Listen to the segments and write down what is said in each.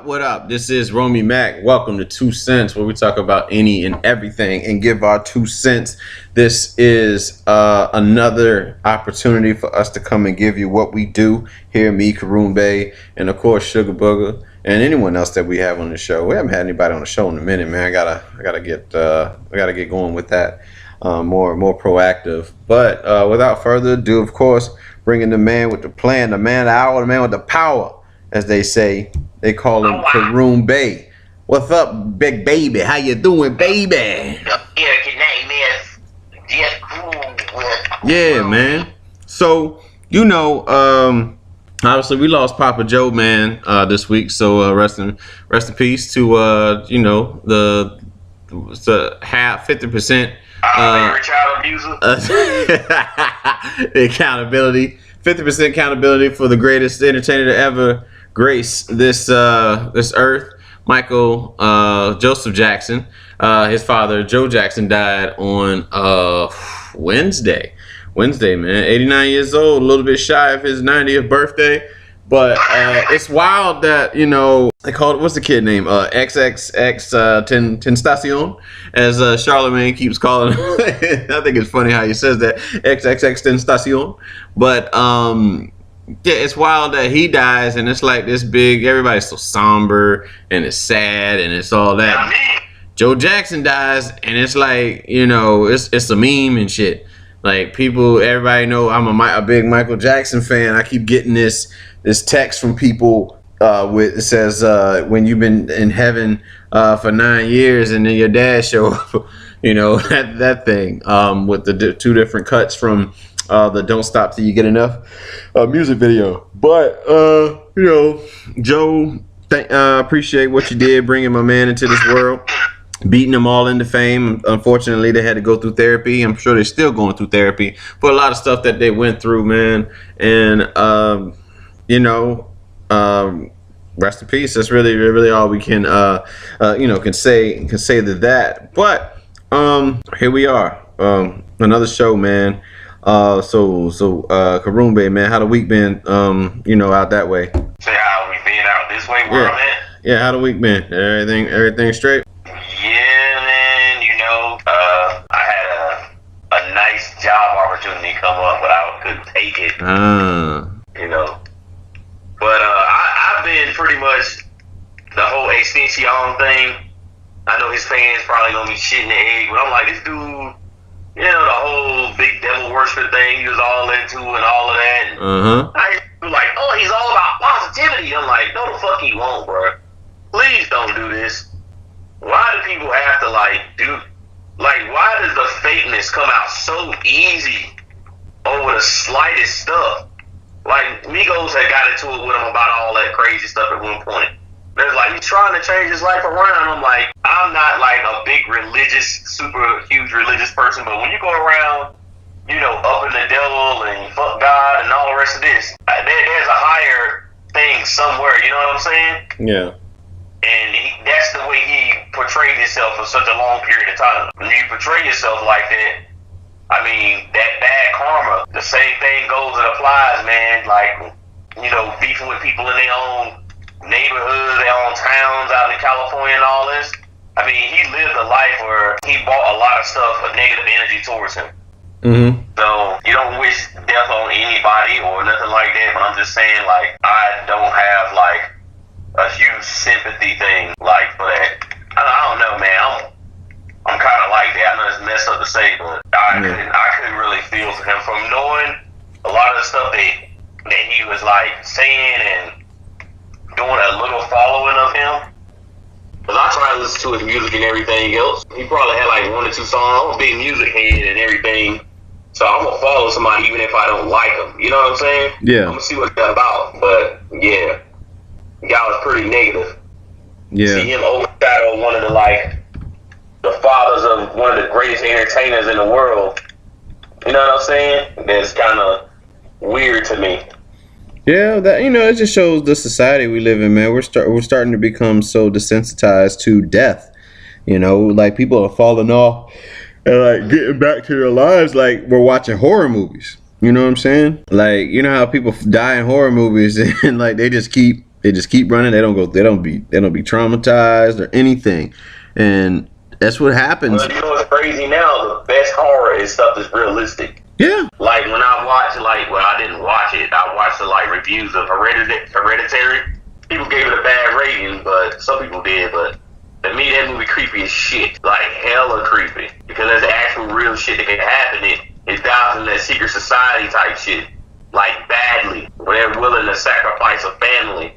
What up? This is Romy Mac. Welcome to 2 Cents, where we talk about any and everything and give our 2 cents. This is another opportunity for us to come and give you what we do here, me, Karoon Bay, and of course Sugar Booger, and anyone else that we have on the show. We haven't had anybody on the show in a minute, man. I gotta get going with that. More proactive. But without further ado, of course, bringing the man with the plan, the man of the hour, the man with the power, as they say. They call him Karoon Bay. What's up, big baby? How you doing, baby? Yeah, man. So, obviously we lost Papa Joe, man, this week. So rest in peace to the 50%. Child abuser. The accountability, 50% accountability for the greatest entertainer to ever grace this earth, Michael Joseph Jackson. His father, Joe Jackson, died on Wednesday, man. 89 years old, a little bit shy of his 90th birthday. But it's wild that, they called, what's the kid name? XXX Tentacion, as Charlamagne keeps calling him. I think it's funny how he says that, XXX Tentacion. But yeah, it's wild that he dies, and it's like this big, everybody's so somber, and it's sad, and it's all that. Joe Jackson dies, and it's like, it's a meme and shit. Like, everybody know I'm a big Michael Jackson fan. I keep getting this text from people it says when you've been in heaven for 9 years and then your dad show up, that thing with the two different cuts from the Don't Stop Till You Get Enough music video. But Joe, appreciate what you did bringing my man into this world, beating them all into fame. Unfortunately, they had to go through therapy. I'm sure they're still going through therapy for a lot of stuff that they went through, man. And rest in peace. That's really all we can can say to that. But here we are, another show, man. Karoon Bay, man, how the week been? Out that way. Say how we been out this way where I'm at. Yeah, how the week been? Everything straight? Yeah, man. I had a nice job opportunity come up, but I couldn't take it. But I've been pretty much the whole Extension thing. I know his fans probably gonna be shitting the egg, but I'm like, this dude, the whole big devil worship thing he was all into and all of that. And I was like, oh, he's all about positivity. I'm like, no, the fuck he won't, bro. Please don't do this. Why do people have to why does the fakeness come out so easy over the slightest stuff? Like, Migos had got into it with him about all that crazy stuff at one point. They're like, he's trying to change his life around. I'm like, I'm not like a big super huge religious person, but when you go around, up in the devil and fuck God and all the rest of this, there's a higher thing somewhere, you know what I'm saying? Yeah. And that's the way he portrayed himself for such a long period of time. When you portray yourself like that, I mean, that bad karma, the same thing goes and applies, man. Like, beefing with people in their own neighborhoods, their own towns out in California and all this. I mean, he lived a life where he brought a lot of stuff of negative energy towards him. So, you don't wish death on anybody or nothing like that, but I'm just saying, like, I don't have, like, a huge sympathy thing, like, for that. I don't know, man. I'm kind of like that. I know it's messed up to say, but I couldn't really feel for him from knowing a lot of the stuff that he was like saying and doing a little following of him. Cause I try to listen to his music and everything else. He probably had like 1 or 2 songs. I'm a big music head and everything, so I'm gonna follow somebody even if I don't like him. You know what I'm saying? Yeah. I'm gonna see what that's about. But yeah, the guy was pretty negative. Yeah. See him overshadow one of the fathers of one of the greatest entertainers in the world. You know what I'm saying? That's kind of weird to me. Yeah, that it just shows the society we live in, man. We're starting to become so desensitized to death. Like, people are falling off and like getting back to their lives like we're watching horror movies. You know what I'm saying? Like, how people die in horror movies and like they just keep They just keep running. They don't be traumatized or anything, and that's what happens. Well, you know what's crazy now? The best horror is stuff that's realistic. Yeah. Like when I watched, I didn't watch it. I watched the reviews of Hereditary. People gave it a bad rating, but some people did. But to me, that movie creepy as shit. Like hella creepy, because there's actual real shit that can happen. It dives in that secret society type shit, like badly, where they're willing to sacrifice a family.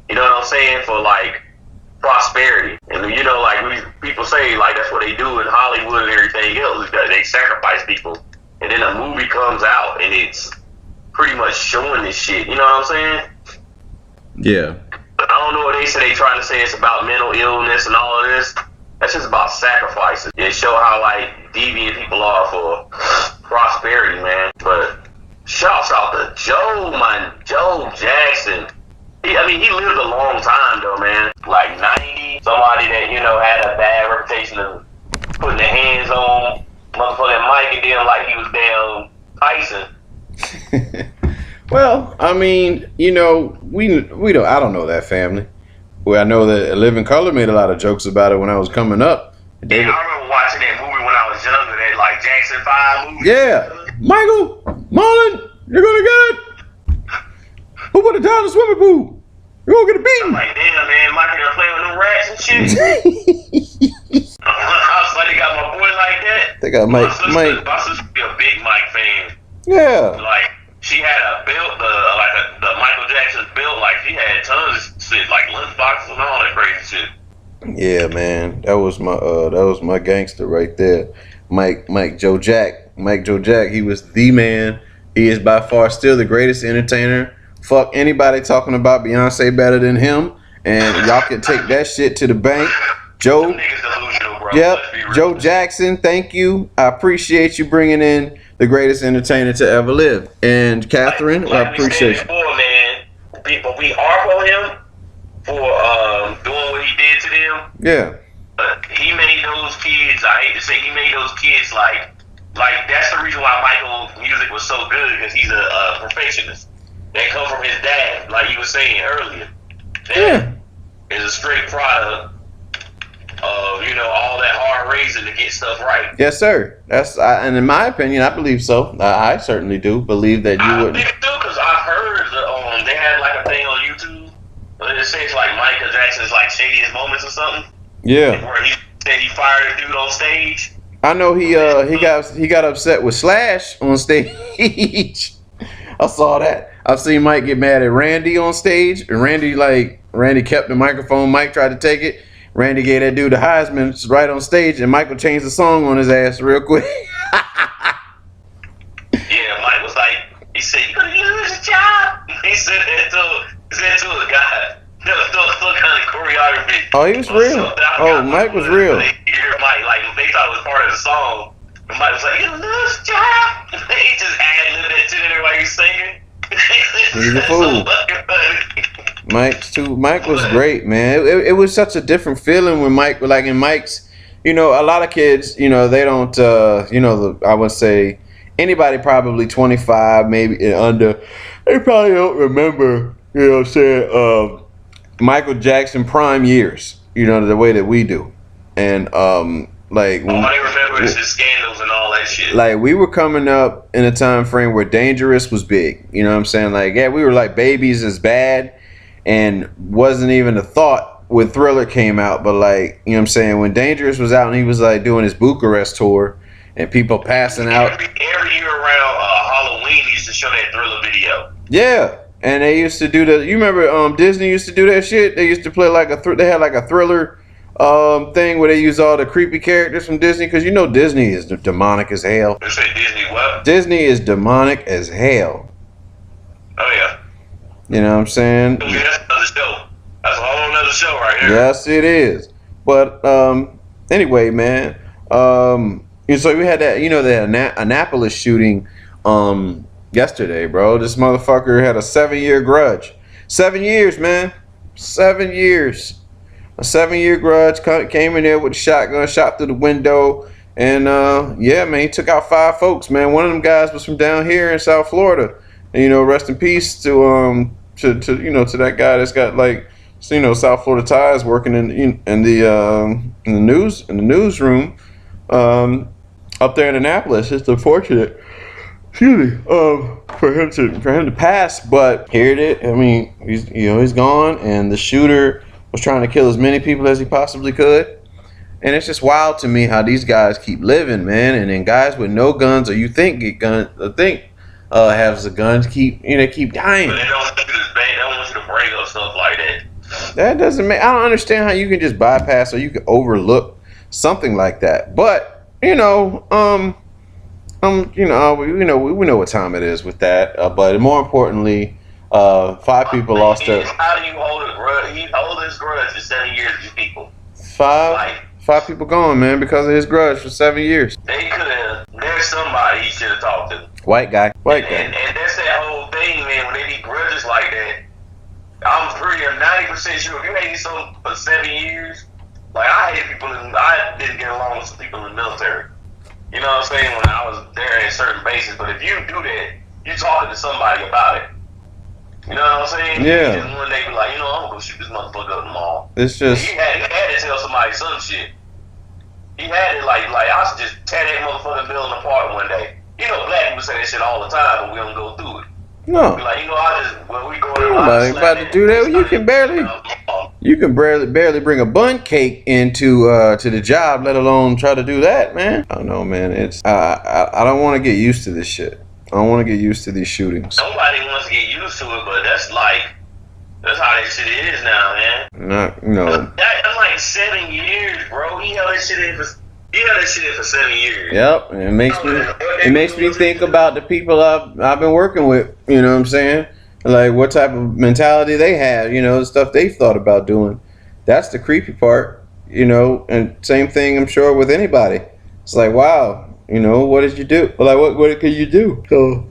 You know what I'm saying? For prosperity. And you know, people say that's what they do in Hollywood and everything else, is that they sacrifice people. And then a movie comes out and it's pretty much showing this shit. You know what I'm saying? Yeah. I don't know what they say. They trying to say it's about mental illness and all of this. That's just about sacrifices. They show how deviant people are for prosperity, man. But shouts out to Joe Jackson. He lived a long time though, man. 90. Somebody that, had a bad reputation of putting their hands on motherfucking Mike and then he was damn Tyson. Well, we don't. I don't know that family. Well, I know that Living Color made a lot of jokes about it when I was coming up. Yeah, I remember watching that movie when I was younger. That Jackson 5 movie. Yeah, Michael, Marlon, you're gonna get it. Who put it down the swimming pool? You're gonna get a beating. I'm damn man, Michael done play with them rats and shit. I was they got my boy like that. They got Mike. My sister be a big Mike fan. Yeah. She had a belt, the Michael Jackson belt. She had tons of shit, lunch boxes and all that crazy shit. Yeah, man, that was my gangster right there, Mike Joe Jack. He was the man. He is by far still the greatest entertainer. Fuck anybody talking about Beyonce better than him, and y'all can take that shit to the bank. Joe. Them niggas delusional, bro. Yep, Joe Jackson. Thank you. I appreciate you bringing in the greatest entertainer to ever live. And Catherine, I appreciate you. Before, man, we harp on him for doing what he did to them. Yeah. But he made those kids, I hate to say, he made those kids that's the reason why Michael's music was so good, because he's a perfectionist. They come from his dad, like you were saying earlier. Dad is a straight product of, all that hard raising to get stuff right. Yes, sir. And in my opinion, I believe so. I certainly do believe that you would. I believe too, because I've heard they had a thing on YouTube. It says Michael Jackson's shadiest moments or something. Yeah. Where he said he fired a dude on stage. I know he got upset with Slash on stage. I saw that. I've seen Mike get mad at Randy on stage, and Randy kept the microphone. Mike tried to take it. Randy gave that dude the Heisman right on stage, and Michael changed the song on his ass real quick. Yeah, Mike was he said, "You're gonna lose your job." He said that to a guy. That was some kind of choreography. Oh, he was real. Mike was real. They hear Mike, they thought it was part of the song. And Mike was like, "You lose your job." He just ad-libbed that shit in while he was singing. He's a fool. Mike was great, man. It was such a different feeling when Mike, in Mike's, a lot of kids, they don't, I would say anybody probably 25, maybe and under, they probably don't remember, Michael Jackson prime years, the way that we do. And, all I remember is his scandals and all that shit. We were coming up in a time frame where Dangerous was big. You know what I'm saying? We were Babies is bad, and wasn't even a thought when Thriller came out. But you know what I'm saying? When Dangerous was out and he was doing his Bucharest tour and people passing out. Every year around Halloween, he used to show that Thriller video. Yeah. And they used to do that. You remember Disney used to do that shit? They used to play they had a Thriller thing where they use all the creepy characters from Disney, because Disney is demonic as hell. They say Disney what? Disney is demonic as hell. Oh yeah. You know what I'm saying? That's another show. That's a whole other show right here. Yes, it is. But anyway, man. So we had that, the Annapolis shooting yesterday, bro. This motherfucker had a 7-year grudge. 7 years, man. 7 years. A 7-year grudge. Came in there with a shotgun, shot through the window, and man, he took out 5 folks, man. One of them guys was from down here in South Florida. And, rest in peace to to that guy that's got like, South Florida ties, working in the newsroom up there in Annapolis. It's unfortunate, excuse me, for him to pass. But here it is. I mean, he's gone, and the shooter was trying to kill as many people as he possibly could. And it's just wild to me how these guys keep living, man. And then guys with no guns, or you think get guns, have the guns, keep dying. But they don't want you to bring up stuff like that. That doesn't make. I don't understand how you can just bypass or you can overlook something like that. But we know what time it is with that. But more importantly, 5 people lost their. How do you hold a grudge? He hold his grudge for 7 years. You people. 5 people gone, man, because of his grudge for 7 years. They could have. There's somebody he should have talked to. White guy. And that's that whole thing, man. When they be grudges like that, I'm 90% sure if you hate someone for 7 years, like I hate people. I didn't get along with some people in the military. You know what I'm saying? When I was there at certain bases, but if you do that, you're talking to somebody about it. You know what I'm saying? Yeah. And one day be like, I'm gonna go shoot this motherfucker up in the mall. It's just. He had to tell somebody some shit. He had it like I should just tear that motherfucking building apart one day. Black people say that shit all the time, but we don't go through it. No. Be like, when we go there, nobody about to do that. You can barely bring a bun cake into to the job, let alone try to do that, man. I don't know, man. It's I don't want to get used to this shit. I don't want to get used to these shootings. Nobody wants to get used to it, but that's how that shit is now, man. That's like 7 years, bro. He held that shit in for 7 years. Yep, and it makes me think about the people I've been working with. You know what I'm saying? Like what type of mentality they have. The stuff they've thought about doing. That's the creepy part. And same thing I'm sure with anybody. It's like, wow. What did you do? Like what could you do? So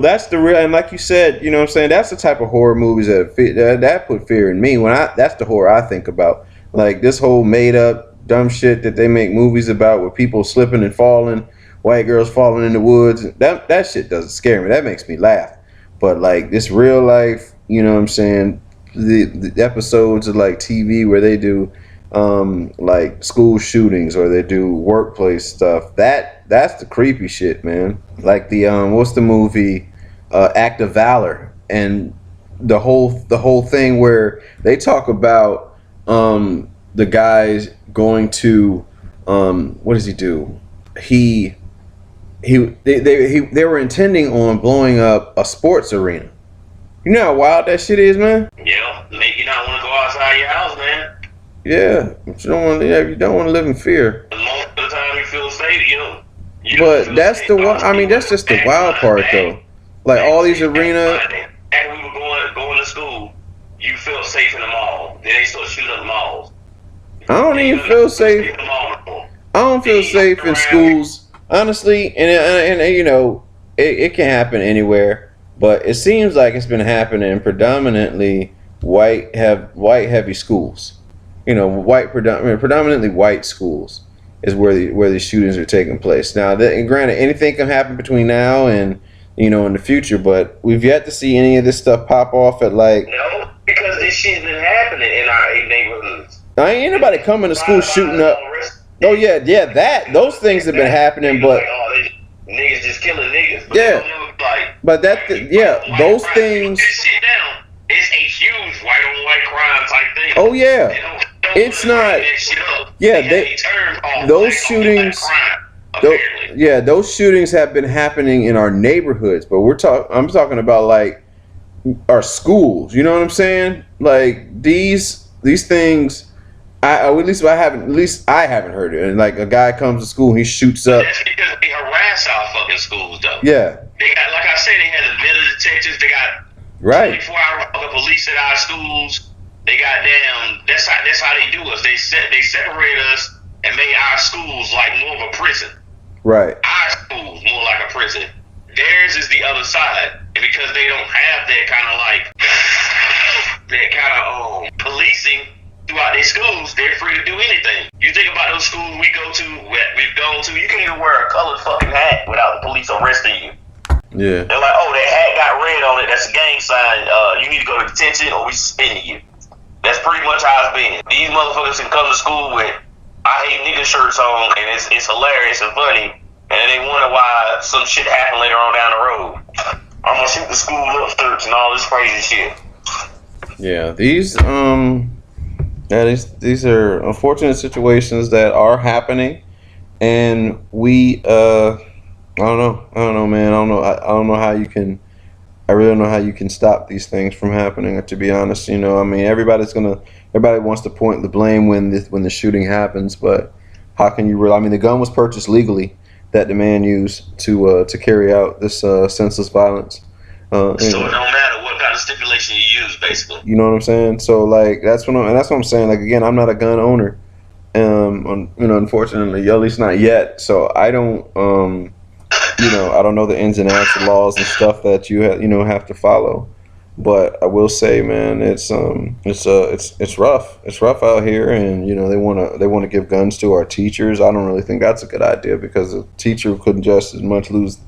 that's the real. And like you said, what I'm saying, that's the type of horror movies that put fear in me. That's the horror I think about. Like this whole made up dumb shit that they make movies about with people slipping and falling, white girls falling in the woods. That shit doesn't scare me. That makes me laugh. But like this real life, what I'm saying, the episodes of like TV where they do like school shootings or they do workplace stuff, that's the creepy shit, man. Like the what's the movie Act of Valor, and the whole thing where they talk about the guys going to what does he do? They were intending on blowing up a sports arena. You know how wild that shit is, man? Yeah, make you not want to go outside your house, man. Yeah, but you don't want to live in fear. Most of the time you feel safe, But that's that's just the wild part, though. Like all these arenas. After we were going to school, you felt safe in the mall. Then they start shooting up the malls. I don't even feel safe. I don't feel safe in schools, honestly. And it can happen anywhere, but it seems like it's been happening in predominantly white heavy schools. Predominantly white schools is where these shootings are taking place. Now, granted, anything can happen between now and in the future, but we've yet to see any of this stuff pop off at like. No, because this shit's been happening in our neighborhoods. Ain't anybody coming to school shooting up. Oh yeah, those things have been happening, but niggas just killing niggas. But those things. This shit down. It's a huge white on white crime type thing. Oh yeah, it's not. Yeah, those shootings. Those shootings have been happening in our neighborhoods, but I'm talking about like our schools. You know what I'm saying? Like these things. At least I haven't heard it. And like a guy comes to school, and he shoots up. That's because they harass our fucking schools, though. Yeah. They got, like I said, they had the metal detectors. They got 24-hour police at our schools. They got That's how they do us. They separate us and made our schools like more of a prison. Right. Our schools more like a prison. Theirs is the other side, and because they don't have that kind of policing throughout their schools, they're free to do anything. You think about those schools we've gone to, you can't even wear a colored fucking hat without the police arresting you. Yeah. They're like, oh, that hat got red on it, that's a gang sign, you you need to go to detention or we suspending you. That's pretty much how it's been. These motherfuckers can come to school with I hate nigga shirts on, and it's hilarious and funny, and then they wonder why some shit happened later on down the road. I'm gonna shoot the school up shirts and all this crazy shit. Yeah, these are unfortunate situations that are happening, and we I don't know, man. I don't know how you can. I really don't know how you can stop these things from happening. To be honest, I mean, everybody wants to point the blame when the shooting happens, but how can you really? I mean, the gun was purchased legally that the man used to carry out this senseless violence. So it don't matter what kind of stipulation you use, basically. You know what I'm saying? So like that's what I'm saying. Like again, I'm not a gun owner, unfortunately, at least not yet. So I don't, I don't know the ins and outs of laws and stuff that you have to follow. But I will say, man, it's rough. It's rough out here, and they want to give guns to our teachers. I don't really think that's a good idea because a teacher couldn't just as much lose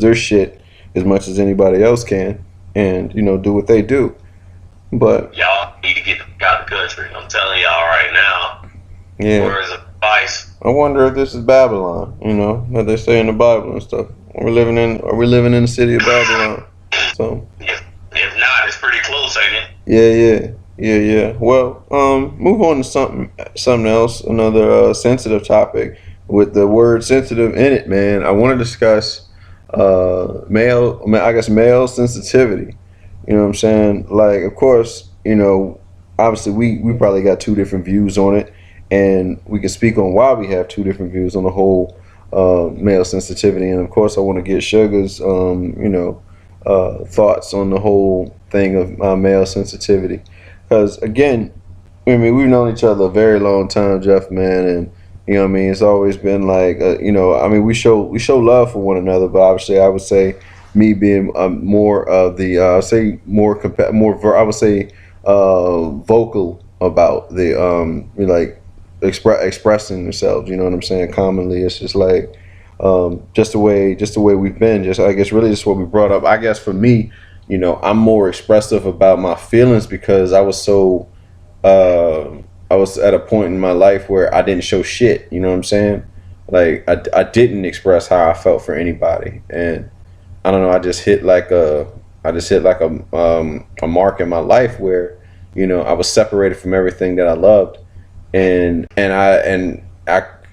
their shit as much as anybody else can, and do what they do. But y'all need to get out of the country. I'm telling y'all right now. Yeah. Where is advice? I wonder if this is Babylon. That they say in the Bible and stuff. Are we living in the city of Babylon? So. If not, it's pretty close, ain't it? Yeah. Well, move on to something else. Another sensitive topic with the word sensitive in it, man. I want to discuss male sensitivity. You know what I'm saying? Like, of course, obviously we probably got two different views on it, and we can speak on why we have two different views on the whole male sensitivity. And of course, I want to get Sugar's thoughts on the whole thing of male sensitivity, because again, I mean, we've known each other a very long time, Jeff, man, and it's always been like, I mean, we show love for one another, but obviously, I would say me being more of the, vocal about the expressing themselves. You know what I'm saying? Commonly, it's just like just the way we've been. Just I guess really just what we brought up. I guess for me, I'm more expressive about my feelings because I was at a point in my life where I didn't show shit. You know what I'm saying? Like I didn't express how I felt for anybody, and I don't know. I just hit like a mark in my life where I was separated from everything that I loved, and I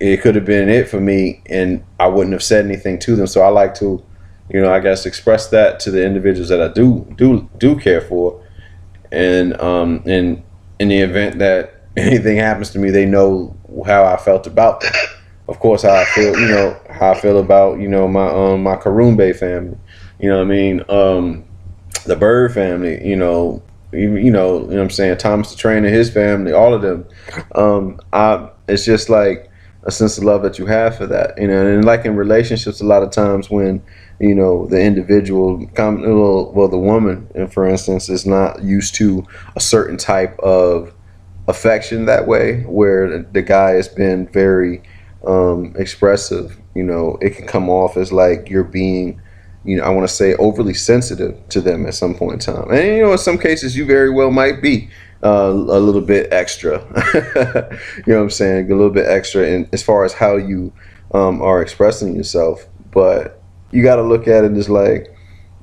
it could have been it for me, and I wouldn't have said anything to them. So I like to, I guess, express that to the individuals that I do care for, and in the event that anything happens to me, they know how I felt about them. Of course, how I feel about my Karumbe family. You know what I mean? The Bird family. You know what I'm saying? Thomas the Train and his family, all of them. It's just like a sense of love that you have for that, and like in relationships, a lot of times when the individual, the woman, for instance, is not used to a certain type of affection that way, where the guy has been very expressive, it can come off as like you're being, I want to say overly sensitive to them at some point in time. And in some cases you very well might be a little bit extra. You know what I'm saying? A little bit extra in as far as how you are expressing yourself. But you got to look at it as like,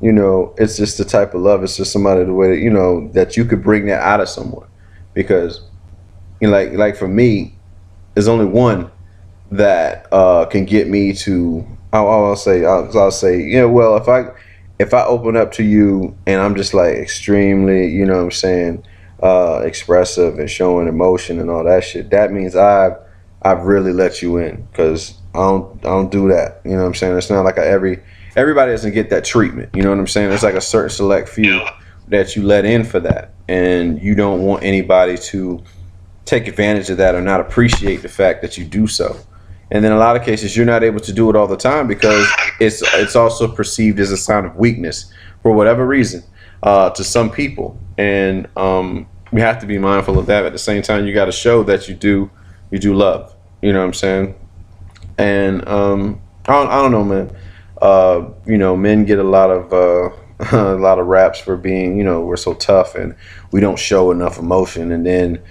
it's just the type of love. It's just somebody the way that, that you could bring that out of someone. Because like for me, there's only one that can get me to, I'll say, well, if I open up to you and I'm just like extremely, what I'm saying, expressive and showing emotion and all that shit, that means I've really let you in, because I don't do that. You know what I'm saying? It's not like everybody doesn't get that treatment. You know what I'm saying? There's like a certain select few that you let in for that, and you don't want anybody to take advantage of that or not appreciate the fact that you do so. And then in a lot of cases, you're not able to do it all the time because it's also perceived as a sign of weakness for whatever reason to some people. And we have to be mindful of that. At the same time, you got to show that you do love. You know what I'm saying? And I don't know, man. Men get a lot of a lot of raps for being, we're so tough and we don't show enough emotion. And then,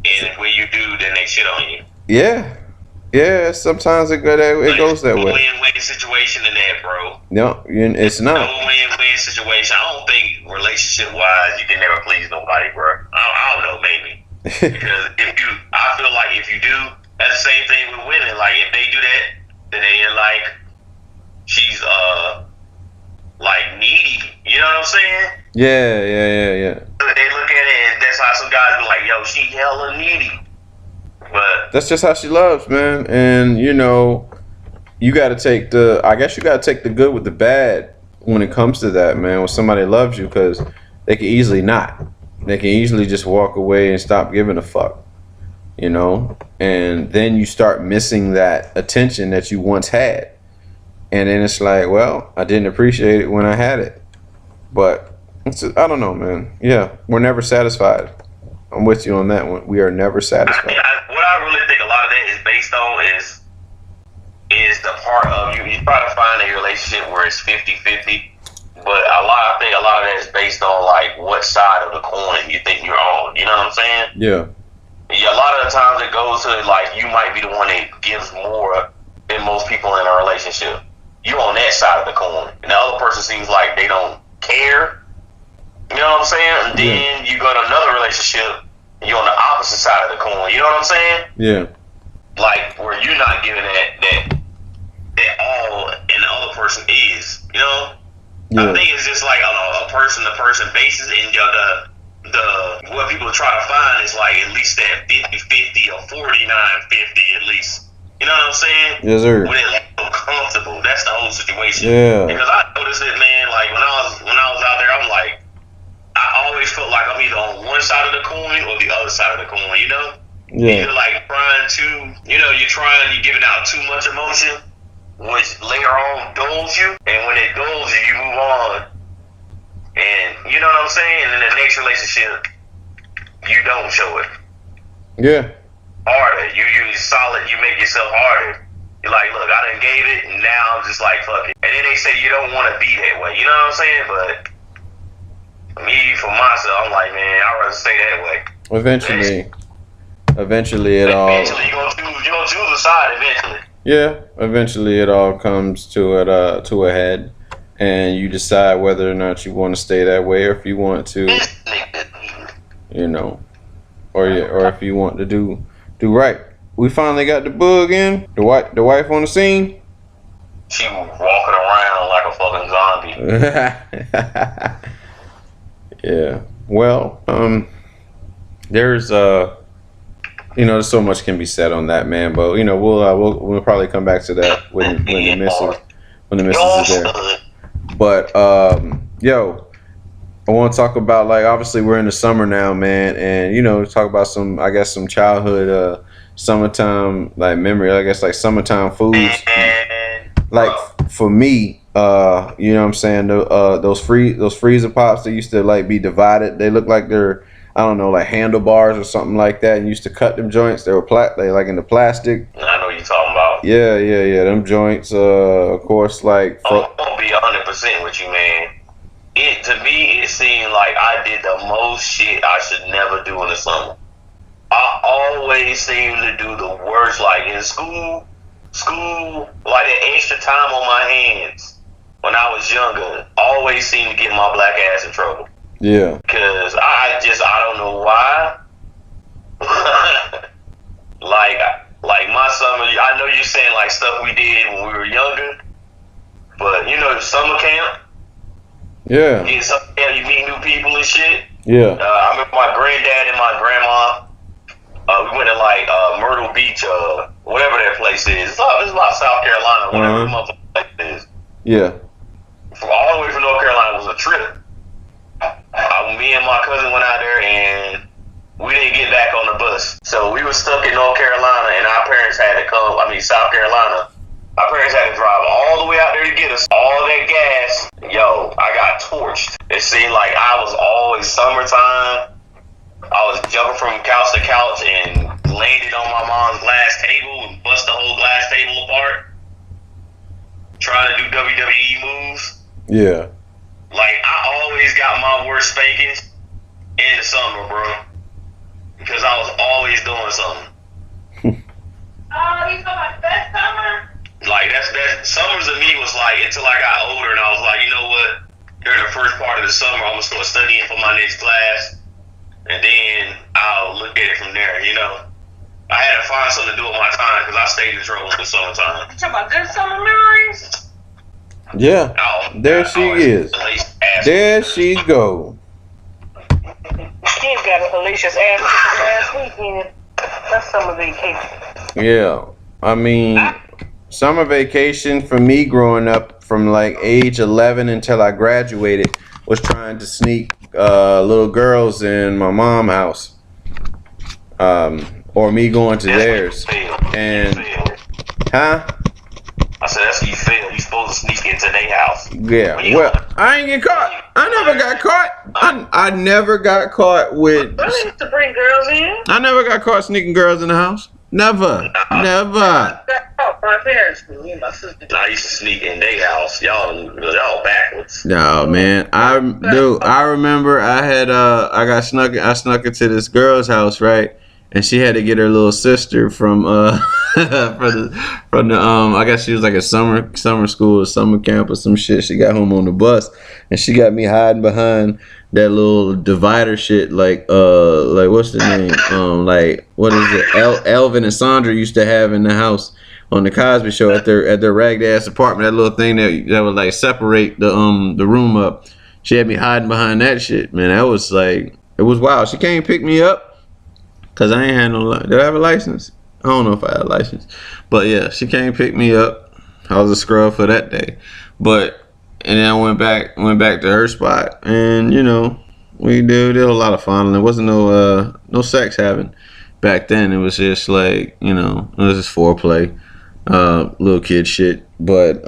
and when you do, then they shit on you. Yeah, sometimes it goes that way. Win-win situation in that, bro. No, it's not. No win-win situation. I don't think relationship-wise you can never please nobody, bro. I don't know, maybe. Because I feel like if you do, that's the same thing with women. Like if they do that, then they're like, she's like needy. You know what I'm saying? Yeah. They look at it and that's how some guys be like, yo, she hella needy. But that's just how she loves, man. And you gotta take the good with the bad when it comes to that, man. When somebody loves you, because they can easily not. They can easily just walk away and stop giving a fuck. And then you start missing that attention that you once had. And then it's like, well, I didn't appreciate it when I had it. But I don't know, man. Yeah, we're never satisfied. I'm with you on that one. We are never satisfied. What I really think a lot of that is based on is the part of you try to find a relationship where it's 50-50. But I think a lot of that is based on like what side of the coin you think you're on. You know what I'm saying? Yeah. Yeah, a lot of the times it goes to like you might be the one that gives more than most people in a relationship. You on that side of the coin, and the other person seems like they don't care. You know what I'm saying? And then you go to another relationship, and you're on the opposite side of the coin. You know what I'm saying? Yeah. Like where you're not giving that all, and the other person is. You know? Yeah. I think it's just like a person-to-person basis, and the what people try to find is like at least that 50-50 or 49-50 at least. You know what I'm saying? Yes, sir. When it feel comfortable, that's the whole situation. Yeah. Because I noticed it, man. Like when I was out there, I'm like, I always felt like I'm either on one side of the coin or the other side of the coin. You know? Yeah. Either like trying to, you're giving out too much emotion, which later on dulls you, and when it dulls you, you move on. And you know what I'm saying? In the next relationship, you don't show it. Yeah. Harder. You solid. You make yourself harder. You're like, look, I done gave it, and now I'm just like, fuck it. And then they say you don't want to be that way. You know what I'm saying? But me, for myself, I'm like, man, I'd rather stay that way. Eventually, it all. Eventually, you're gonna choose a side. Eventually. Yeah. Eventually, it all comes to a head. And you decide whether or not you want to stay that way, or if you want to, or if you want to do right. We finally got the bug in. The wife on the scene. She walking around like a fucking zombie. Yeah. Well, there's there's so much can be said on that, man. But we'll probably come back to that when the missus is there. But I want to talk about, like, obviously we're in the summer now, man, and talk about some childhood summertime like memory. I guess like summertime foods. Like for me, you know what I'm saying, those freezer pops that used to like be divided. They look like they're, I don't know, like handlebars or something like that. And used to cut them joints. They were they like in the plastic. I know what you're talking about. Yeah. Them joints, of course, like. I'm gonna be 100% with you, man. To me, it seemed like I did the most shit I should never do in the summer. I always seem to do the worst, like in school, like that extra time on my hands when I was younger, always seemed to get my black ass in trouble. Yeah. Cause I don't know why. like my summer, I know you're saying like stuff we did when we were younger, but summer camp. Yeah. You meet new people and shit. Yeah. I remember my granddad and my grandma. We went to like Myrtle Beach, whatever that place is. It's about South Carolina, whatever the motherfucker place is. Yeah. All the way from North Carolina was a trip. Me and my cousin went out there and we didn't get back on the bus. So we were stuck in North Carolina and our parents had to South Carolina. Our parents had to drive all the way out there to get us all that gas. Yo, I got torched. It seemed like I was always summertime. I was jumping from couch to couch and landed on my mom's glass table and bust the whole glass table apart. Trying to do WWE moves. Yeah. Like, I worst spankings in the summer, bro. Because I was always doing something. Oh, you talking about that summer? Like that summers to me was like until I got older and I was like, you know what? During the first part of the summer, I'm gonna start studying for my next class, and then I'll look at it from there. You know, I had to find something to do with my time because I stayed in trouble in the summertime. You talking about good summer memories? Yeah. There she is. There she go. She's got a hellacious ass last weekend. That's summer vacation. Yeah. I mean, summer vacation for me growing up from like age 11 until I graduated was trying to sneak little girls in my mom's house. Or me going to theirs. And, huh? I said, that's how you feel. You supposed to sneak into their house. Yeah, well, I ain't get caught. I never got caught. I never got caught with. I used to bring girls in. I never got caught sneaking girls in the house. Never. Never. Got caught by my parents. Me and my sister. I used to sneak in their house. Y'all backwards. No, man. I remember I had I snuck into this girl's house, right? And she had to get her little sister from from the I guess she was like a summer school or summer camp or some shit. She got home on the bus and she got me hiding behind that little divider shit like what's the name? Like what is it? Elvin and Sandra used to have in the house on the Cosby Show at their ragged ass apartment, that little thing that would like separate the room up. She had me hiding behind that shit, man. That was like, it was wild. She came pick me up. Cause I ain't had no. Did I have a license? I don't know if I had a license, but yeah, she came pick me up. I was a scrub for that day, and then I went back to her spot, and you know, we did a lot of fondling. There wasn't no sex having back then. It was just like, you know, it was just foreplay, little kid shit. But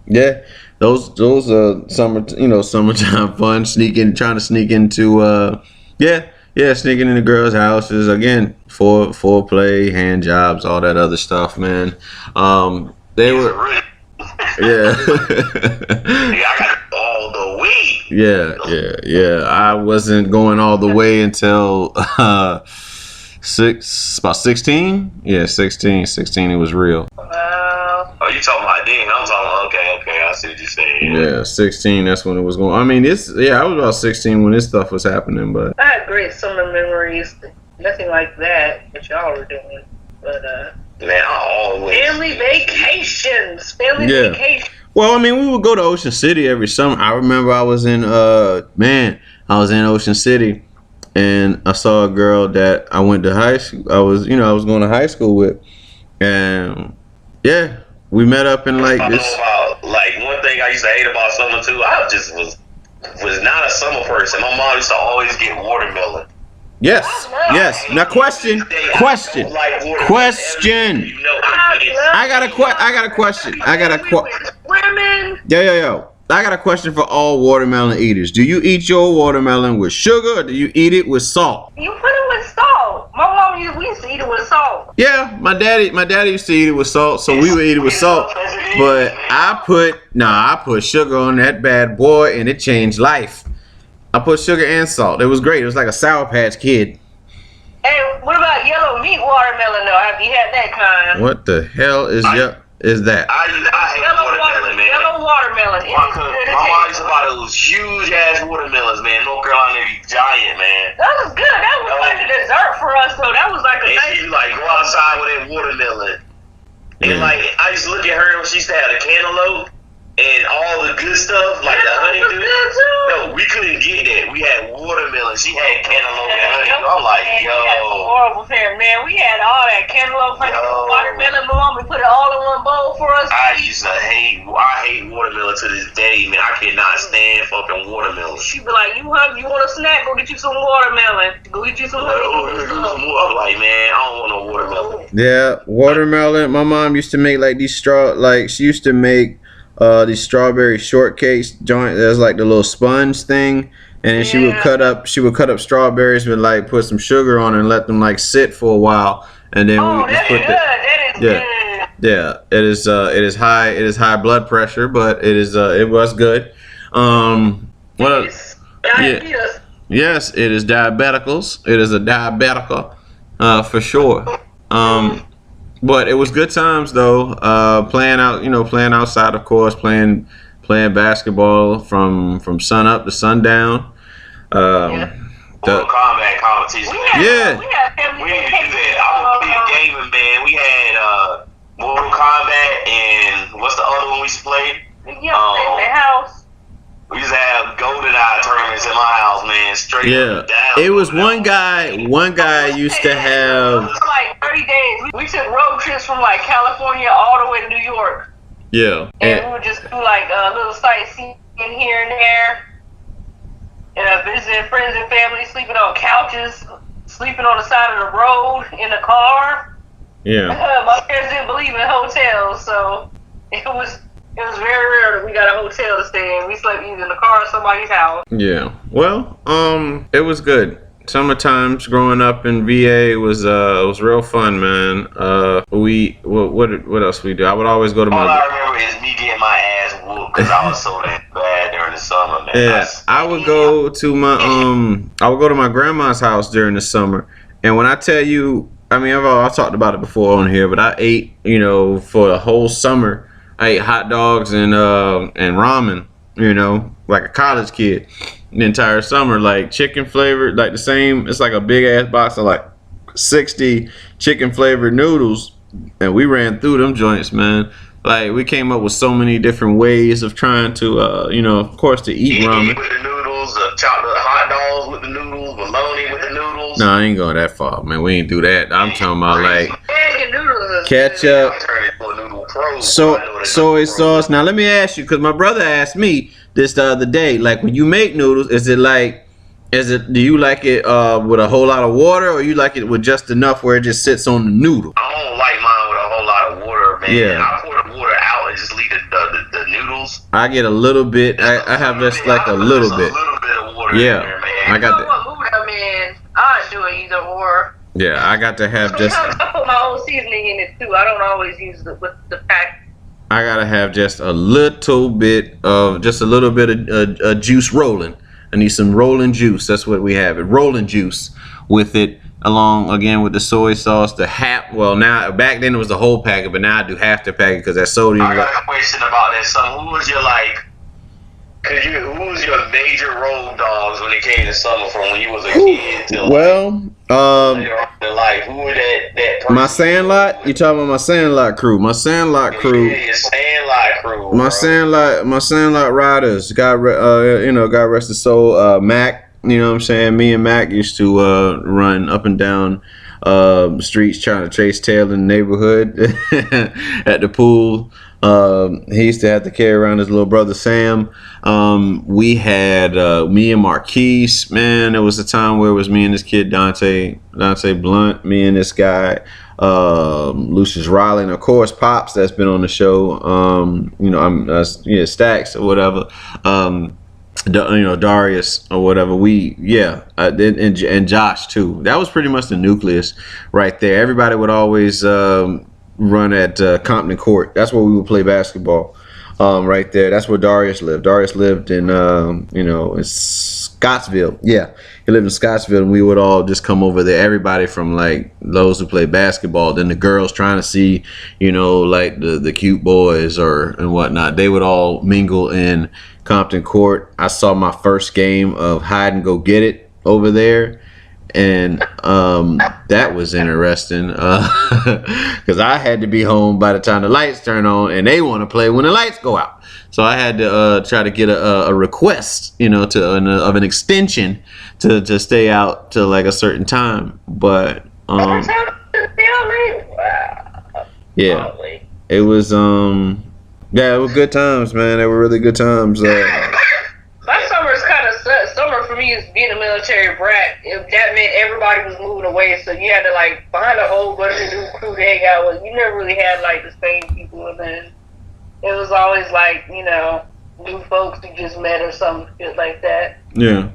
yeah, those summertime fun, trying to sneak into sneaking into girls' houses again, foreplay, hand jobs, all that other stuff, man. They were, yeah. I got it all the way. Yeah. I wasn't going all the way until about 16. Yeah, 16. It was real. Oh, you talking about then? I'm talking about, okay, I see what you're saying. Yeah, 16, that's when it was going. I mean, I was about 16 when this stuff was happening, but. I had great summer memories. Nothing like that y'all were doing. But, man, I always. Family vacations. Well, I mean, we would go to Ocean City every summer. I remember I was in Ocean City, and I saw a girl that I went to high school. I was going to high school with, and yeah, we met up in like this. Like one thing I used to hate about summer too, I just was not a summer person. My mom used to always get watermelon. Yes. Now question. I got a question. Women. Yo. I got a question for all watermelon eaters. Do you eat your watermelon with sugar or do you eat it with salt? You put it with salt. My mom we used to eat it with salt. Yeah, my daddy used to eat it with salt, so we would eat it with salt. But I put sugar on that bad boy and it changed life. I put sugar and salt. It was great. It was like a Sour Patch Kid. Hey, what about yellow meat watermelon though? Have you had that kind? What the hell is that? I hate watermelon, man. Yellow watermelon. My mom used to buy those huge ass watermelons, man. North Carolina, they be giant, man. That was good. That was like a dessert for us, though. That was like a nice. She like go outside with that watermelon, and like I used to look at her when she used to have the cantaloupe and all the good stuff, like the honeydew. No, we couldn't get that. We had watermelon. She had cantaloupe and honeydew. I'm like, yo. Horrible parent, man. We had all that cantaloupe, honeydew, watermelon. My mom would put it all in one bowl for us. I hate watermelon to this day, man. I cannot stand fucking watermelon. She'd be like, you hungry? You want a snack? Go get you some watermelon. Go get you some honeydew. I'm like, man, I don't want no watermelon. Yeah, watermelon. My mom used to make like these she used to make these strawberry shortcakes joint. There's like the little sponge thing, and then she would cut up strawberries with like put some sugar on it and let them like sit for a while, and then we just put good. It is high blood pressure, but it was good. What Diabetes. Yes, it is diabeticals. It is a diabetical, for sure. But it was good times though. Playing playing outside, of course, playing basketball from sun up to sundown. Mortal Kombat competition. Yeah. We had We need to do that. I was a gaming man. We had Mortal Kombat and what's the other one we used to play? in the house. We used to have GoldenEye tournaments in my house, man. Straight Yeah. down. It was one guy. One guy used to It have. was like 30 days. We took road trips from like California all the way to New York. Yeah. And we would just do like a little sightseeing here and there. Visiting friends and family, sleeping on couches, sleeping on the side of the road in the car. Yeah. My parents didn't believe in hotels, so it was very rare that we got a hotel to stay in. We slept either in the car or somebody's house. Yeah. Well, it was good. Summer times growing up in VA was real fun, man. What else we do? I would always go to All my. I remember is me getting my ass whooped because I was so damn bad during the summer, man. Yeah, I would go to my grandma's house during the summer, and when I tell you, I mean, I've talked about it before on here, but I ate, for the whole summer, I ate hot dogs and ramen, like a college kid, the entire summer, like chicken flavored, like the same. It's like a big ass box of like 60 chicken flavored noodles, and we ran through them joints, man. Like, we came up with so many different ways of trying to, of course, to eat ramen. With the noodles, chocolate hot dogs with the noodles, bologna with the noodles. No, I ain't going that far, man. We ain't do that. I'm talking about like And your noodles is ketchup, I turned into a noodle pro. soy sauce. Now let me ask you, because my brother asked me this the other day. Like, when you make noodles, do you like it with a whole lot of water, or you like it with just enough where it just sits on the noodle? I don't like mine with a whole lot of water, man. Yeah. I pour the water out and just leave the noodles. I get a little bit. I have just like a little bit. A little bit of water Yeah, in there, man. I got that. what movie I'm in, I'd do it either or. Yeah, I got to have just. Sometimes I put my own seasoning in it too. I don't always use the pack. I gotta have just a little bit of juice rolling. I need some rolling juice. That's what we have. It rolling juice with it, along again with the soy sauce. Now back then it was the whole packet, but now I do half the packet because that sodium. I got a question about that. Who was your who was your major road dogs when it came to summer from when you was a kid till later on in life? Who were that person? My Sandlot. You talking about my Sandlot crew? My Sandlot crew. Yeah, your Sandlot crew. My Sandlot riders. God rest his soul. Mac. You know what I'm saying? Me and Mac used to run up and down streets trying to chase tail in the neighborhood at the pool. He used to have to carry around his little brother Sam. We had me and Marquise. Man, there was a time where it was me and this kid Dante Blunt, me and this guy Lucius Riley, and of course Pops that's been on the show. Stacks or whatever. Darius or whatever. And Josh too. That was pretty much the nucleus right there. Everybody would always run at Compton Court. That's where we would play basketball. Right there. That's where Darius lived. Darius lived in in Scottsville. Yeah, he lived in Scottsville, and we would all just come over there. Everybody from like those who play basketball, then the girls trying to see, like the cute boys and whatnot. They would all mingle in Compton Court. I saw my first game of hide and go get it over there. And that was interesting because I had to be home by the time the lights turn on, and they want to play when the lights go out. So I had to try to get a request, of an extension to stay out till like a certain time. But yeah, it was it was good times, man. They were really good times. My summer's kind of summer for me is being a military brat. If that meant everybody was moving away, so you had to like find a whole bunch of new crew to hang out with. You never really had like the same people, and then it was always like new folks you just met or some shit like that. Yeah.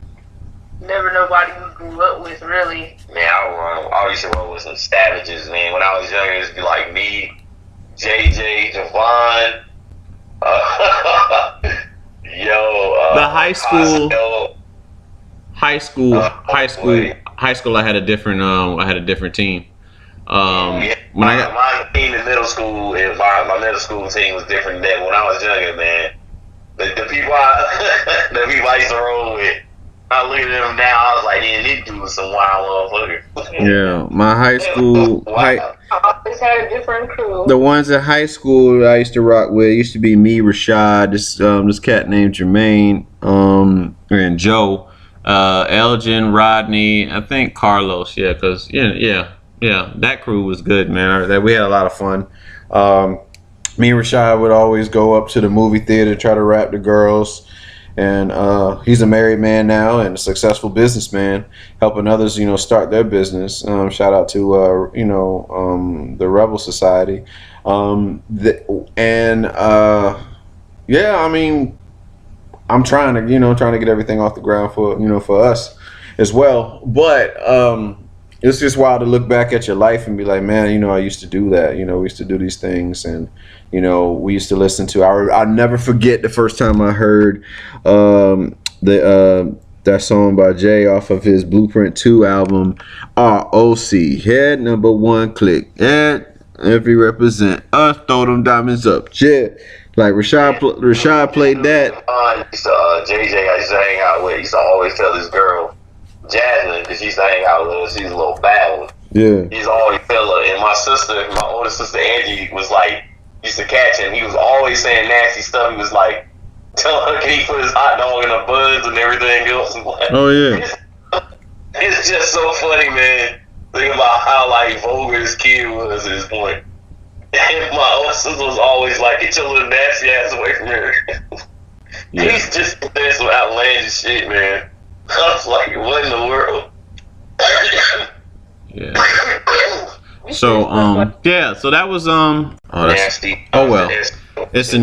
Never nobody you grew up with really. Man, I used to roll with some savages, man. When I was younger, it'd be like me, JJ, Javon. The high school. high school, Wait. high school. I had a different team. Yeah, When I got my team in middle school, and my middle school team was different than when I was younger, man. The people the people I used to roll with, I look at them now, I was like, yeah, these dudes some wild motherfuckers. yeah, my high school, Wow. I always had a different crew. the ones in high school I used to rock with used to be me, Rashad, this cat named Jermaine, and Joe, Elgin, Rodney, I think Carlos, yeah, cause yeah, that crew was good, man. That we had a lot of fun. Me and Rashad would always go up to the movie theater, try to rap the girls. And he's a married man now and a successful businessman, helping others, start their business. Shout out to, the Rebel Society. Yeah, I mean, I'm trying to get everything off the ground for us as well. But it's just wild to look back at your life and be like, man, I used to do that. We used to do these things, and we used to listen to. I'll never forget the first time I heard that song by Jay off of his Blueprint 2 album, ROC, Head Number One Click. And if we represent us, throw them diamonds up. Yeah. Like Rashad played that. JJ, I used to hang out with. He used to always tell this girl, Jasmine, because she used to hang out with her. She's a little bad one. Yeah. He's always tell her. And my older sister Angie was like, used to catch him. He was always saying nasty stuff. He was like, telling her, can he put his hot dog in the buns and everything else? Oh yeah. It's just so funny, man. Think about how like vulgar this kid was at this point. And my older sister was always like, get your little nasty ass away from her. Yeah. He's just doing some outlandish shit, man. I was like, what in the world? Yeah. So so that was Nasty. oh well. It's a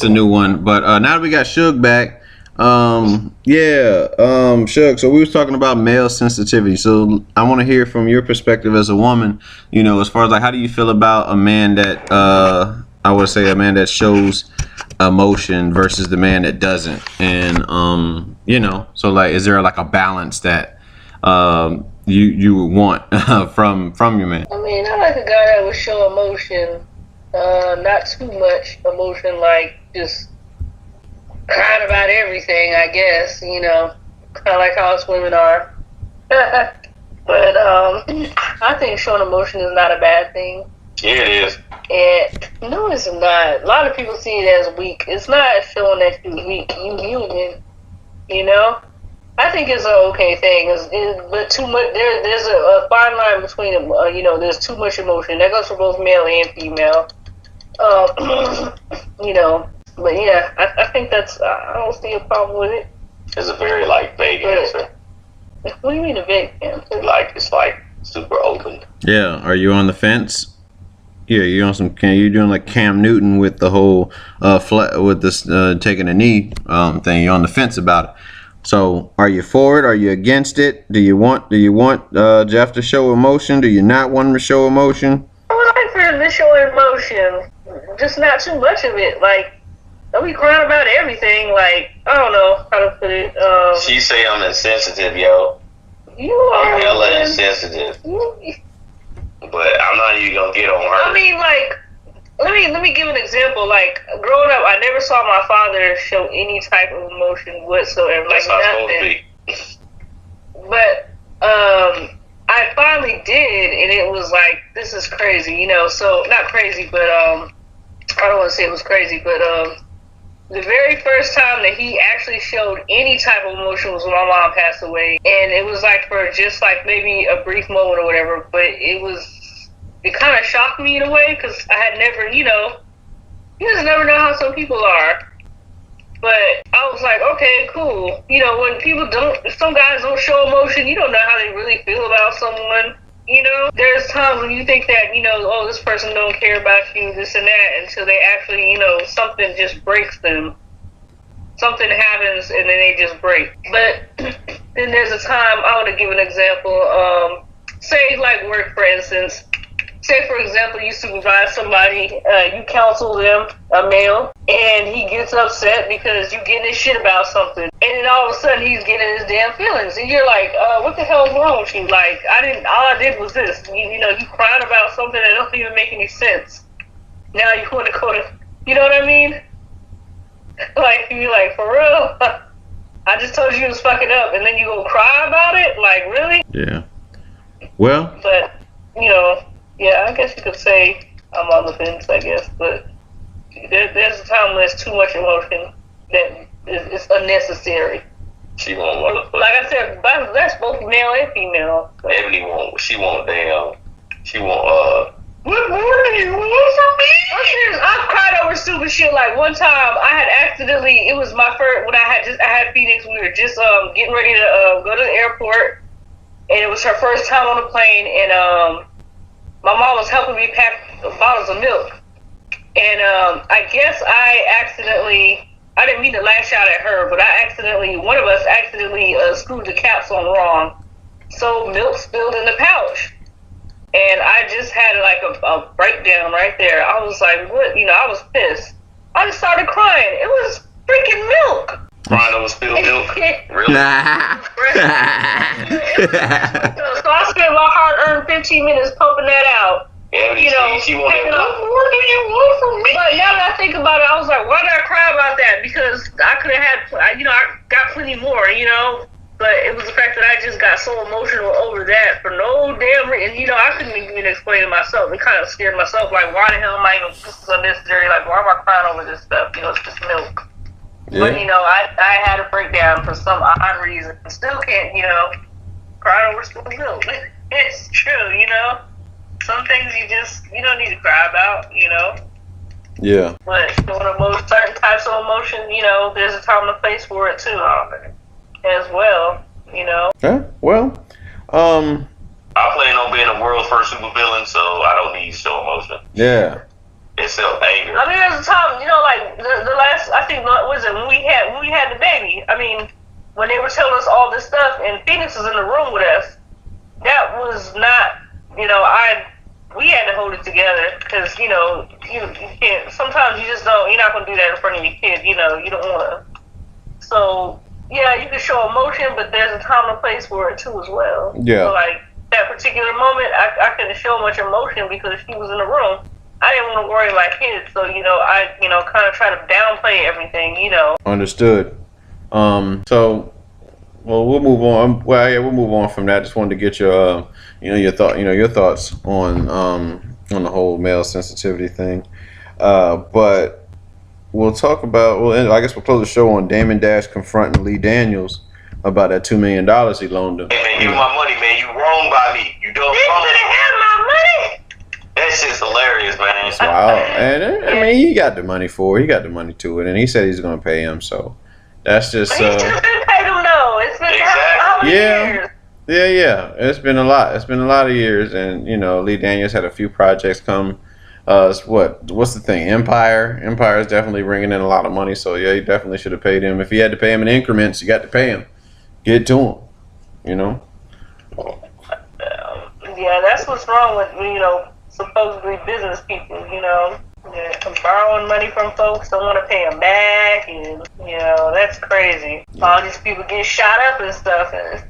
new one. But now that we got Suge back, Suge, so we was talking about male sensitivity. So I want to hear from your perspective as a woman, as far as like, how do you feel about a man that I would say a man that shows emotion versus the man that doesn't, and so like, is there like a balance that you would want from your man? I mean, I like a guy that would show emotion, not too much emotion, like just crying about everything, I guess, kind of like how us women are. But I think showing emotion is not a bad thing. Yeah, it is. And no, it's not. A lot of people see it as weak. It's not showing that you're weak. You human, I think it's an okay thing. But too much. There's a fine line between them. There's too much emotion. That goes for both male and female. But yeah, I think that's. I don't see a problem with it. It's a very vague answer. What do you mean a vague answer? It's super open. Yeah, are you on the fence? Yeah, you on some? You doing like Cam Newton with the whole with this taking a knee thing? You're on the fence about it. So, are you for it? Are you against it? Do you want Jeff to show emotion? Do you not want him to show emotion? I would like for him to show emotion, just not too much of it. Don't be crying about everything. I don't know how to put it. She say I'm insensitive, yo. You are hella insensitive. But I'm not even gonna get on her. I mean, let me give an example. Growing up, I never saw my father show any type of emotion whatsoever. That's not nothing. supposed to be. But I finally did, and it was this is crazy, So not crazy, but I don't want to say it was crazy, but the very first time that he actually showed any type of emotion was when my mom passed away, and it was for just maybe a brief moment or whatever. But it kind of shocked me in a way because I had never, you just never know how some people are. But I was like, okay, cool. When people some guys don't show emotion, you don't know how they really feel about someone. There's times when you think that, oh, this person don't care about you, this and that, until they actually, something just breaks them. Something happens and then they just break. But then there's a time, I want to give an example. Say, work, for instance. say for example, you supervise somebody, you counsel them, a male, and he gets upset because you getting his shit about something, and then all of a sudden he's getting his damn feelings, and you're like, what the hell is wrong with you? Like, all I did was this. You know, you crying about something that don't even make any sense. Now you want to go to, you know what I mean? Like, you like, for real? I just told you was fucking up, and then you go cry about it? Like, really? Yeah. Well. But, you know, yeah, I guess you could say I'm on the fence, I guess. But there's a time when there's too much emotion that is unnecessary. She won't want to. Like I said, that's both male and female. Ebony won't. She won't damn. She won't. What more do you want from me? I'm serious. I've cried over stupid shit. Like one time, I had accidentally. It was my first when I had Phoenix. We were just getting ready to go to the airport, and it was her first time on the plane. And my mom was helping me pack bottles of milk, and I guess I didn't mean to lash out at her, but one of us accidentally screwed the caps on wrong, so milk spilled in the pouch. And I just had like a breakdown right there. I was like, what? You know, I was pissed. I just started crying. It was freaking milk. Crying over spilled milk? Really? So I spent my hard-earned 15 minutes pumping that out. Yeah, you know, she wanted, what more do you want from me? But now that I think about it, I was like, why did I cry about that? Because I could have had, you know, I got plenty more, you know. But it was the fact that I just got so emotional over that for no damn reason. You know, I couldn't even explain it myself. It kind of scared myself. Like, why the hell am I even, this is unnecessary. Like, why am I crying over this stuff? You know, it's just milk. Yeah. But, you know, I had a breakdown for some odd reason. Still can't, you know, cry over spilled milk. It's true, you know. Some things you don't need to cry about, you know. Yeah. But certain types of emotion, you know, there's a time and a place for it, too. As well, you know. Okay. Well, I plan on being the world's first supervillain, so I don't need to show emotion. Yeah. It's self-anger. I mean, there's a time, you know, like the last, I think, what was it, when we had the baby. I mean, when they were telling us all this stuff, and Phoenix was in the room with us, that was not, you know, we had to hold it together, because, you know, you can't, sometimes you just don't, you're not going to do that in front of your kid, you know, you don't want to. So, yeah, you can show emotion, but there's a time and a place for it too as well. Yeah. So like that particular moment, I couldn't show much emotion because she was in the room. I didn't want to worry my kids, so I kind of try to downplay everything, you know. Understood. So, well, we'll move on. Well, yeah, we'll move on from that. Just wanted to get your, your thoughts on the whole male sensitivity thing. But we'll talk about. Well, I guess we'll close the show on Damon Dash confronting Lee Daniels about that $2 million he loaned him. Hey man, give me my money, man. You wrong by me. You don't. You could have had my money. That shit's hilarious, man. That's wild. And I mean, he got the money for it. He got the money to it, and he said he's going to pay him. So that's just. He should have been paid him though. It's been how many years? Yeah. It's been a lot. It's been a lot of years, and Lee Daniels had a few projects come. What's the thing? Empire is definitely bringing in a lot of money. So yeah, you definitely should have paid him. If you had to pay him in increments, you got to pay him. Get to him. Yeah, that's what's wrong with supposedly business people. Borrowing money from folks, don't want to pay them back, and that's crazy. All these people get shot up and stuff, and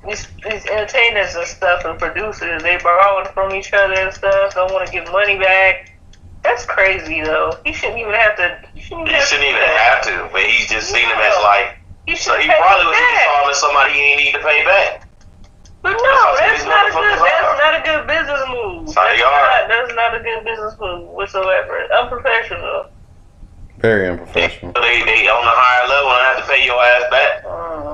these entertainers and stuff and producers, they borrowing from each other and stuff, don't want to give money back. That's crazy though. He shouldn't even have to. He shouldn't even have to, but he's just seen him as like. He probably was farming somebody he ain't need to pay back. But no, that's not a good business move. That's not a good business move whatsoever. Unprofessional. Very unprofessional. They on a higher level and have to pay your ass back.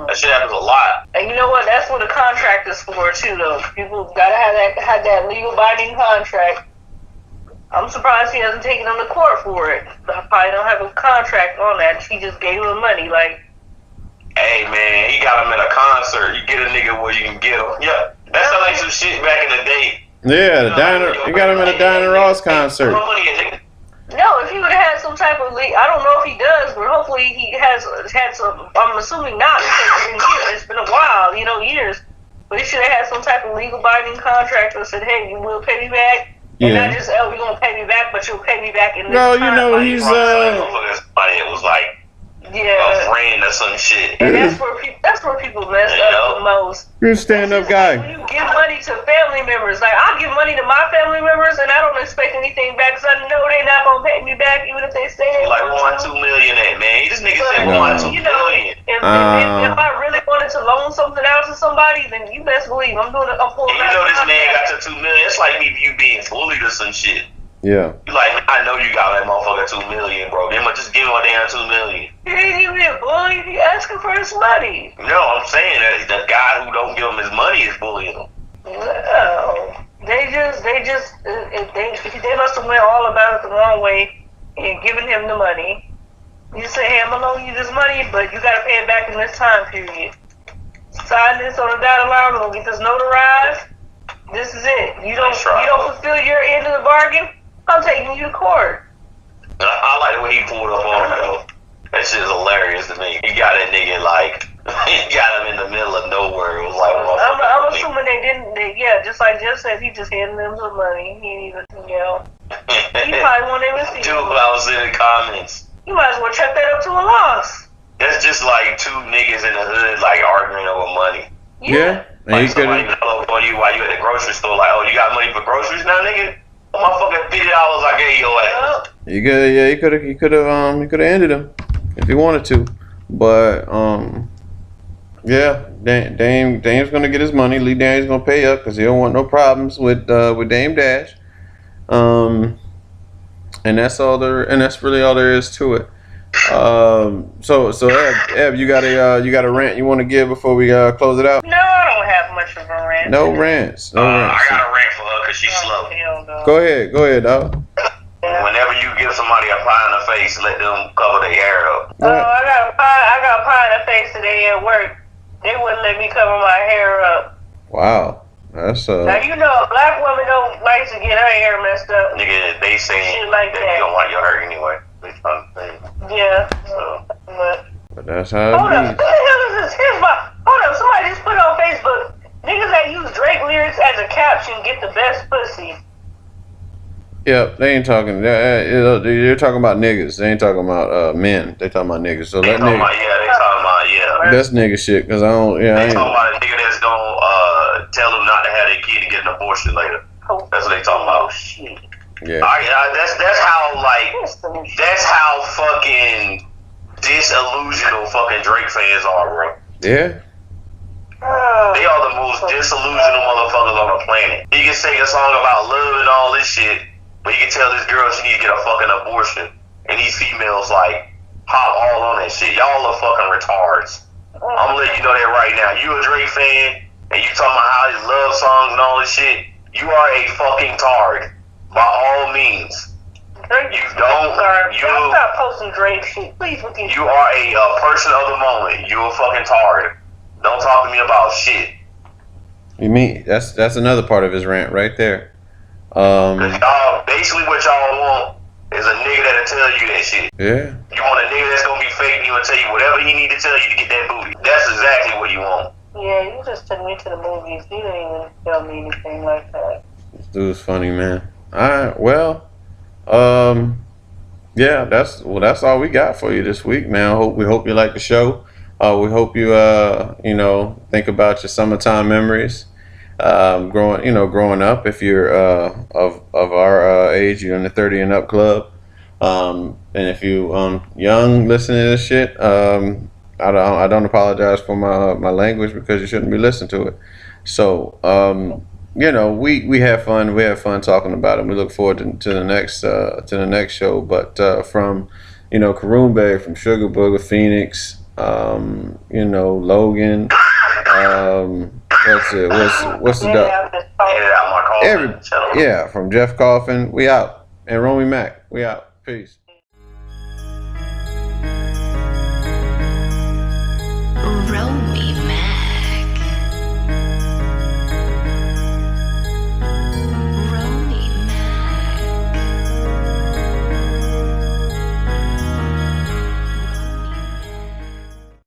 That shit happens a lot. And you know what? That's what a contract is for too, though. People gotta have that legal binding contract. I'm surprised he hasn't taken him to court for it. I probably don't have a contract on that. He just gave him money, like. Hey man, he got him at a concert. You get a nigga where you can get him. Yeah, that's like some shit back in the day. Yeah, the Diana. You got him at a Diana Ross concert. No, if he would have had some type of I don't know if he does, but hopefully he had some. I'm assuming not because it's been a while, years. But he should have had some type of legal binding contract that said, "Hey, you will pay me back." And not just, "Oh, you're gonna pay me back," but you'll pay me back in this No, time. you know, he's it was like a friend or some shit. And that's where people mess up the most. You're a stand-up guy. Like when you give money to family members, like I give money to my family members, and I don't expect anything back because I know they're not gonna pay me back, even if they say they like want 1-2 million, man. This nigga said No. 1-2 million. If I really wanted to loan something out to somebody, then you best believe I'm pulling You know this man got to 2 million. It's like me you being bullied or some shit. Yeah. You like, I know you got that motherfucker 2 million, bro. Then just give him a damn 2 million. He ain't even a bully. He asking for his money. No, I'm saying that the guy who don't give him his money is bullying him. No, they must have went all about it the wrong way in giving him the money. You say, "Hey, I'm gonna loan you this money, but you gotta pay it back in this time period. Sign this on the dotted line. We're gonna get this notarized. This is it. You don't fulfill your end of the bargain, I'm taking you to court." I like the way he pulled up on him, though. That shit is hilarious to me. He got that nigga like, he got him in the middle of nowhere. It was like, I'm assuming they didn't. Just like Jeff said, he just handed them some money. He didn't even, he probably won't even see. Dude, I was in the comments. You might as well check that up to a loss. That's just like two niggas in the hood like arguing over money. Yeah. Like somebody pull up on you while you at the grocery store, like, "Oh, you got money for groceries now, nigga? Oh, my fucking $50 I gave your ass." He could have ended him if he wanted to, but yeah, Dame's gonna get his money. Lee Daniels gonna pay up because he don't want no problems with Dame Dash. And that's really all there is to it. So Ev, you got a rant you want to give before we close it out? No, I don't have much of a rant. No rants. I got a rant for her because she's slow. Go ahead, dog. Whenever you give somebody a pie in the face, let them cover their hair up. Oh, I got a pie in the face today at work. They wouldn't let me cover my hair up. Wow, that's Now you know a black woman don't like to get her hair messed up. Nigga, they saying like that that. you don't like your hair anyway. They trying to say. Yeah. So. But that's how Hold it up, who the hell is this? Hold up, somebody just put on Facebook. Niggas that use Drake lyrics as a caption get the best pussy. Yep, they ain't talking. They're talking about niggas. They ain't talking about men. They talking about niggas. So they talking about that's nigga shit. Cause I don't. Yeah, they talking about a nigga that's gonna tell them not to have their kid and get an abortion later. That's what they talking about. Shit. Yeah. That's how fucking disillusional fucking Drake fans are, bro. Yeah. They are the most disillusional motherfuckers on the planet. He can sing a song about love and all this shit, but he can tell this girl she needs to get a fucking abortion. And these females like hop all on that shit. Y'all are fucking retards. I'm gonna let you know that right now. You a Drake fan and you talking about how his love songs and all this shit. You are a fucking tard. By all means. Stop posting Drake shit, please. With you are a person of the moment. You a fucking tard. Don't talk to me about shit. You mean that's another part of his rant right there. Cause y'all basically what y'all want is a nigga that'll tell you that shit. Yeah. You want a nigga that's gonna be fake and he will tell you whatever he need to tell you to get that booty. That's exactly what you want. Yeah, you just took me to the movies. You didn't even tell me anything like that. This dude's funny, man. Alright, well, yeah, that's all we got for you this week, man. We hope you like the show. We hope you think about your summertime memories. Growing up, if you're of our age, you're in the 30 and up club. And if you young listening to this shit, I don't apologize for my language because you shouldn't be listening to it. So we have fun. We have fun talking about it. We look forward to the next show. But from Karoon Bay, from Sugar Booger, Phoenix, Logan. What's the dog? From Jeff Coffin. We out. And Romy Mac. We out. Peace.